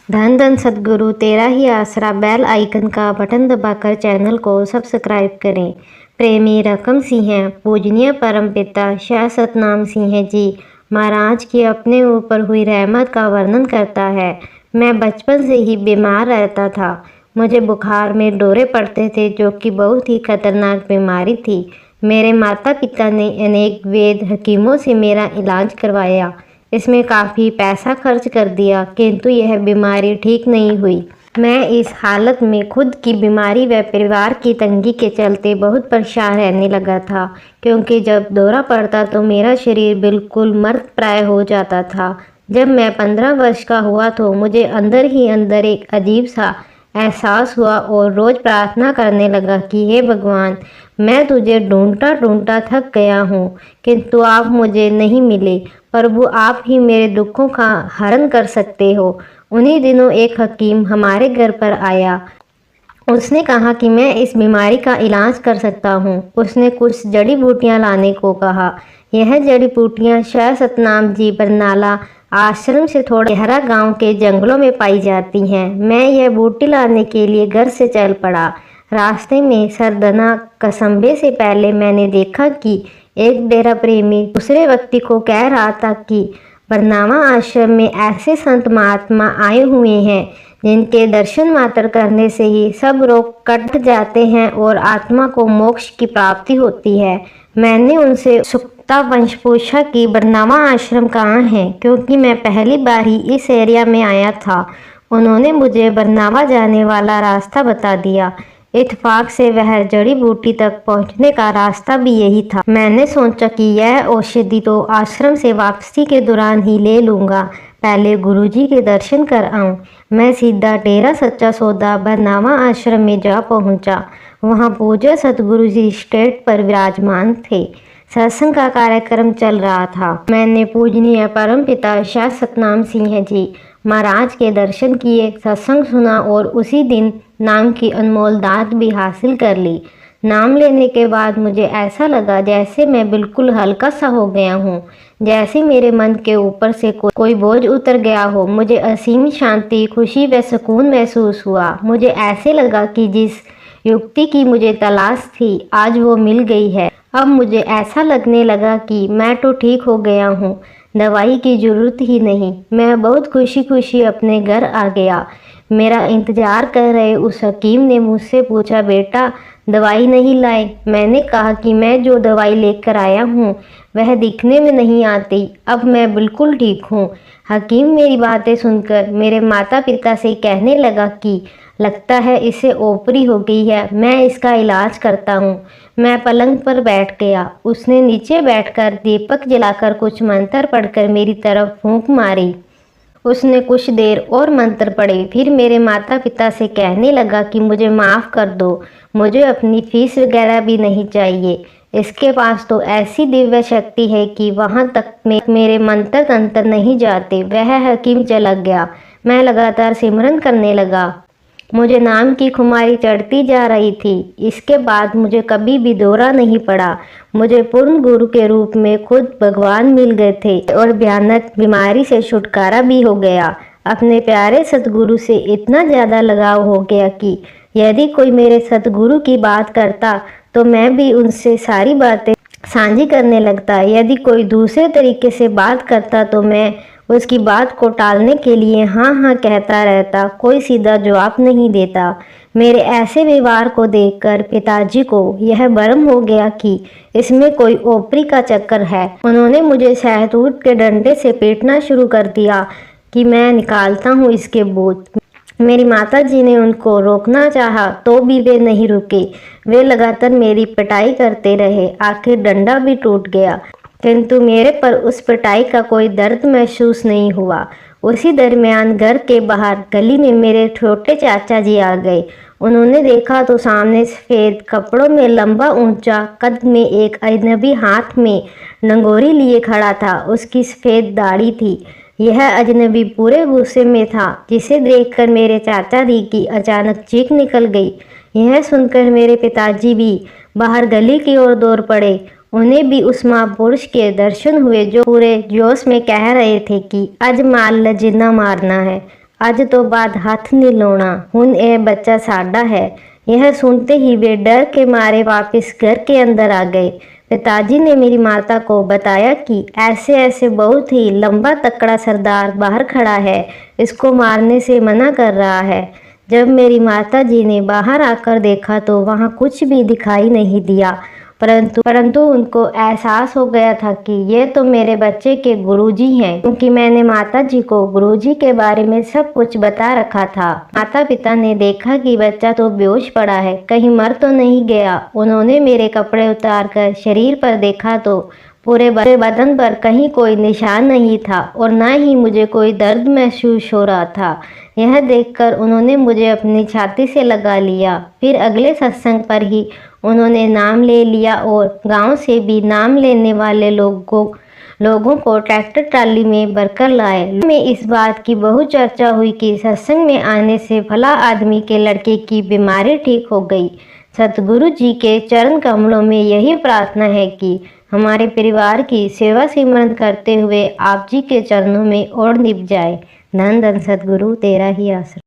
धन धन सद्गुरु तेरा ही आसरा। बेल आइकन का बटन दबाकर चैनल को सब्सक्राइब करें। प्रेमी रकम सिंह पूजनीय परमपिता शाह सतनाम सिंह जी महाराज की अपने ऊपर हुई रहमत का वर्णन करता है। मैं बचपन से ही बीमार रहता था। मुझे बुखार में डोरे पड़ते थे, जो कि बहुत ही खतरनाक बीमारी थी। मेरे माता पिता ने अनेक वैद्य हकीमों से मेरा इलाज करवाया। इसमें काफ़ी पैसा खर्च कर दिया, किंतु यह बीमारी ठीक नहीं हुई। मैं इस हालत में खुद की बीमारी व परिवार की तंगी के चलते बहुत परेशान रहने लगा था, क्योंकि जब दौरा पड़ता तो मेरा शरीर बिल्कुल मर्द प्राय हो जाता था। जब मैं 15 वर्ष का हुआ तो मुझे अंदर ही अंदर एक अजीब सा एहसास हुआ और रोज़ प्रार्थना करने लगा कि हे भगवान, मैं तुझे ढूंढता ढूंढता थक गया हूँ, किंतु आप मुझे नहीं मिले। प्रभु, आप ही मेरे दुखों का हरण कर सकते हो। उन्हीं दिनों एक हकीम हमारे घर पर आया। उसने कहा कि मैं इस बीमारी का इलाज कर सकता हूँ। उसने कुछ जड़ी बूटियाँ लाने को कहा। यह जड़ी बूटियाँ शाह सतनाम जी बरनाला आश्रम से थोड़ा गहरा गांव के जंगलों में पाई जाती हैं। मैं यह बूटी लाने के लिए घर से चल पड़ा। रास्ते में सरदना कसम्बे से पहले मैंने देखा कि एक डेरा प्रेमी दूसरे व्यक्ति को कह रहा था कि बरनावा आश्रम में ऐसे संत महात्मा आए हुए हैं जिनके दर्शन मात्र करने से ही सब रोग कट जाते हैं और आत्मा को मोक्ष की प्राप्ति होती है। मैंने उनसे उत्सुकतावश पूछा कि बरनावा आश्रम कहाँ है, क्योंकि मैं पहली बार ही इस एरिया में आया था। उन्होंने मुझे बरनावा जाने वाला रास्ता बता दिया। इत्तेफाक से वह जड़ी बूटी तक पहुंचने का रास्ता भी यही था। मैंने सोचा कि यह औषधि तो आश्रम से वापसी के दौरान ही ले लूँगा, पहले गुरुजी के दर्शन कर आऊँ। मैं सीधा डेरा सच्चा सौदा बरनावा आश्रम में जा पहुँचा। वहाँ पूज्य सतगुरु जी स्टेज पर विराजमान थे। सत्संग का कार्यक्रम चल रहा था। मैंने पूजनीय परमपिता शाह सतनाम सिंह जी महाराज के दर्शन किए, सत्संग सुना और उसी दिन नाम की अनमोल दात भी हासिल कर ली। नाम लेने के बाद मुझे ऐसा लगा जैसे मैं बिल्कुल हल्का सा हो गया हूँ, जैसे मेरे मन के ऊपर से कोई बोझ उतर गया हो। मुझे असीम शांति, खुशी व सुकून महसूस हुआ। मुझे ऐसे लगा कि जिस युक्ति की मुझे तलाश थी आज वो मिल गई है। अब मुझे ऐसा लगने लगा कि मैं तो ठीक हो गया हूँ, दवाई की जरूरत ही नहीं। मैं बहुत खुशी खुशी अपने घर आ गया। मेरा इंतजार कर रहे उस हकीम ने मुझसे पूछा, बेटा दवाई नहीं लाए? मैंने कहा कि मैं जो दवाई लेकर आया हूँ वह दिखने में नहीं आती। अब मैं बिल्कुल ठीक हूँ। हकीम मेरी बातें सुनकर मेरे माता पिता से कहने लगा कि लगता है इसे ओपरी हो गई है, मैं इसका इलाज करता हूँ। मैं पलंग पर बैठ गया। उसने नीचे बैठकर दीपक जलाकर कुछ मंत्र पढ़कर मेरी तरफ फूंक मारी। उसने कुछ देर और मंत्र पढ़े, फिर मेरे माता पिता से कहने लगा कि मुझे माफ़ कर दो, मुझे अपनी फीस वगैरह भी नहीं चाहिए। इसके पास तो ऐसी दिव्य शक्ति है कि वहाँ तक मेरे मंत्र तंत्र नहीं जाते। वह हकीम चला गया। मैं लगातार सिमरन करने लगा। मुझे नाम की खुमारी चढ़ती जा रही थी। इसके बाद मुझे कभी भी दौरा नहीं पड़ा। मुझे पूर्ण गुरु के रूप में खुद भगवान मिल गए थे और भयानक बीमारी से छुटकारा भी हो गया। अपने प्यारे सतगुरु से इतना ज़्यादा लगाव हो गया कि यदि कोई मेरे सतगुरु की बात करता तो मैं भी उनसे सारी बातें साझी करने लगता। यदि कोई दूसरे तरीके से बात करता तो मैं उसकी बात को टालने के लिए हाँ हाँ कहता रहता, कोई सीधा जवाब नहीं देता। मेरे ऐसे व्यवहार को देखकर पिताजी को यह भ्रम हो गया कि इसमें कोई ओपरी का चक्कर है। उन्होंने मुझे शहतूत के डंडे से पीटना शुरू कर दिया कि मैं निकालता हूँ इसके भूत। मेरी माताजी ने उनको रोकना चाहा तो भी वे नहीं रुके। वे लगातार मेरी पिटाई करते रहे। आखिर डंडा भी टूट गया, किंतु मेरे पर उस पिटाई का कोई दर्द महसूस नहीं हुआ। उसी दरमियान घर के बाहर गली में मेरे छोटे चाचा जी आ गए। उन्होंने देखा तो सामने सफ़ेद कपड़ों में लंबा ऊंचा कद में एक अजनबी हाथ में नंगोरी लिए खड़ा था। उसकी सफ़ेद दाढ़ी थी। यह अजनबी पूरे गुस्से में था, जिसे देखकर मेरे चाचा जी की अचानक चीख निकल गई। यह सुनकर मेरे पिताजी भी बाहर गली की ओर दौड़ पड़े। उन्हें भी उस महापुरुष के दर्शन हुए जो पूरे जोश में कह रहे थे कि आज माल जिन्ना मारना है, ਅੱਜ ਤੋਂ ਬਾਅਦ ਹੱਥ ਨਹੀਂ ਲਾਉਣਾ, ਹੁਣ ਇਹ बच्चा साडा है। यह सुनते ही वे डर के मारे वापस घर के अंदर आ गए। पिताजी ने मेरी माता को बताया कि ऐसे ऐसे बहुत ही लंबा तकड़ा सरदार बाहर खड़ा है, इसको मारने से मना कर रहा है। जब मेरी माता जी ने बाहर आकर देखा तो वहाँ कुछ भी दिखाई नहीं दिया, परंतु उनको एहसास हो गया था कि ये तो मेरे बच्चे के गुरुजी हैं, क्योंकि मैंने माता जी को गुरुजी के बारे में सब कुछ बता रखा था। माता पिता ने देखा कि बच्चा तो बेहोश पड़ा है, कहीं मर तो नहीं गया। उन्होंने मेरे कपड़े उतारकर शरीर पर देखा तो पूरे बदन पर कहीं कोई निशान नहीं था और न ही मुझे कोई दर्द महसूस हो रहा था। यह देखकर उन्होंने मुझे अपनी छाती से लगा लिया। फिर अगले सत्संग पर ही उन्होंने नाम ले लिया और गांव से भी नाम लेने वाले लोगों को ट्रैक्टर ट्राली में भरकर लाए। में इस बात की बहुत चर्चा हुई कि सत्संग में आने से भला आदमी के लड़के की बीमारी ठीक हो गई। सतगुरु जी के चरण कमलों में यही प्रार्थना है कि हमारे परिवार की सेवा सिमरन करते हुए आप जी के चरणों में और निभ जाए। धन धन सतगुरु तेरा ही आसरा।